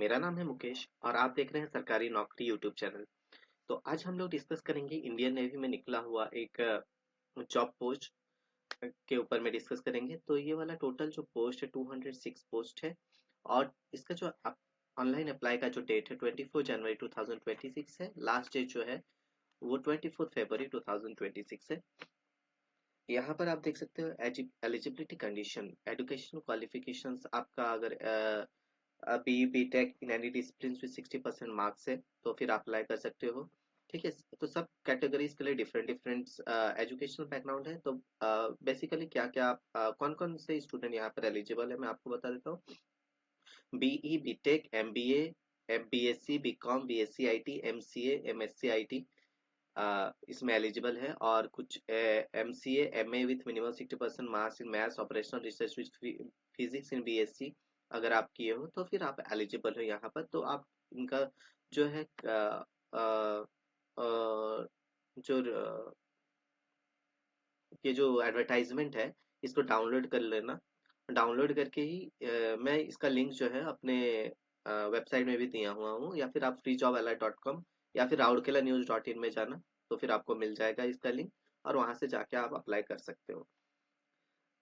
मेरा नाम है मुकेश और आप देख रहे हैं सरकारी नौकरी यूट्यूब चैनल। तो आज हम लोग डिस्कस करेंगे इंडियन नेवी में निकला हुआ एक जॉब पोस्ट के ऊपर में डिस्कस करेंगे। तो ये वाला टोटल जो पोस्ट है 206 पोस्ट है और इसका जो ऑनलाइन अप्लाई का जो डेट है 24 जनवरी 2026 है। लास्ट डेट जो है वो 24 फरवरी 2026 है। यहाँ पर आप देख सकते हो एलिजिबिलिटी कंडीशन, एजुकेशन क्वालिफिकेशंस आपका अगर B BTech in any discipline with 60% marks है तो फिर आप अप्लाई कर सकते हो। ठीक है, तो सब कैटेगरीज के लिए डिफरेंट डिफरेंट एजुकेशनल बैकग्राउंड है। तो बेसिकली क्या क्या कौन कौन से स्टूडेंट यहाँ पर एलिजिबल है मैं आपको बता देता हूँ। BE BTech MBA BSc BCom BSc IT MCA MSc IT इसमें एलिजिबल है। और कुछ M C M A with minimum 60% marks in maths operational research with physics in BSc अगर आप किए हो तो फिर आप एलिजिबल हो यहाँ पर। तो आप इनका जो है अ, अ, जो ये जो एडवर्टाइजमेंट है इसको डाउनलोड कर लेना। डाउनलोड करके ही मैं इसका लिंक जो है अपने वेबसाइट में भी दिया हुआ हूँ, या फिर आप freejobally.com या फिर raurkelanews.in में जाना तो फिर आपको मिल जाएगा इसका लिंक और वहां से जाके आप अप्लाई कर सकते हो।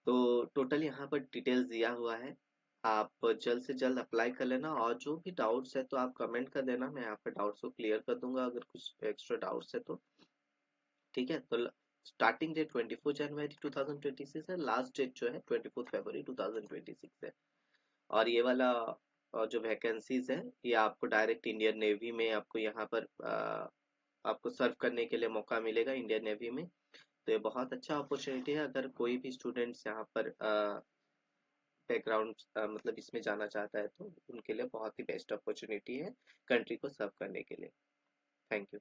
तो टोटल यहाँ पर डिटेल्स दिया हुआ है, आप जल्द से जल्द अप्लाई कर लेना। और जो भी डाउट्स है तो आप कमेंट कर देना, मैं यहाँ पे डाउट्स को क्लियर कर दूंगा अगर कुछ एक्स्ट्रा डाउट्स है तो। ठीक है, तो स्टार्टिंग डेट 24 जनवरी 2026 है, लास्ट डेट जो है 24 फरवरी 2026 है। और ये वाला जो वैकेंसीज है ये आपको डायरेक्ट इंडियन नेवी में आपको यहाँ पर आपको सर्व करने के लिए मौका मिलेगा इंडियन नेवी में। तो ये बहुत अच्छा अपॉर्चुनिटी है, अगर कोई भी स्टूडेंट्स यहाँ पर बैकग्राउंड मतलब इसमें जाना चाहता है तो उनके लिए बहुत ही बेस्ट अपॉर्चुनिटी है कंट्री को सर्व करने के लिए। Thank you.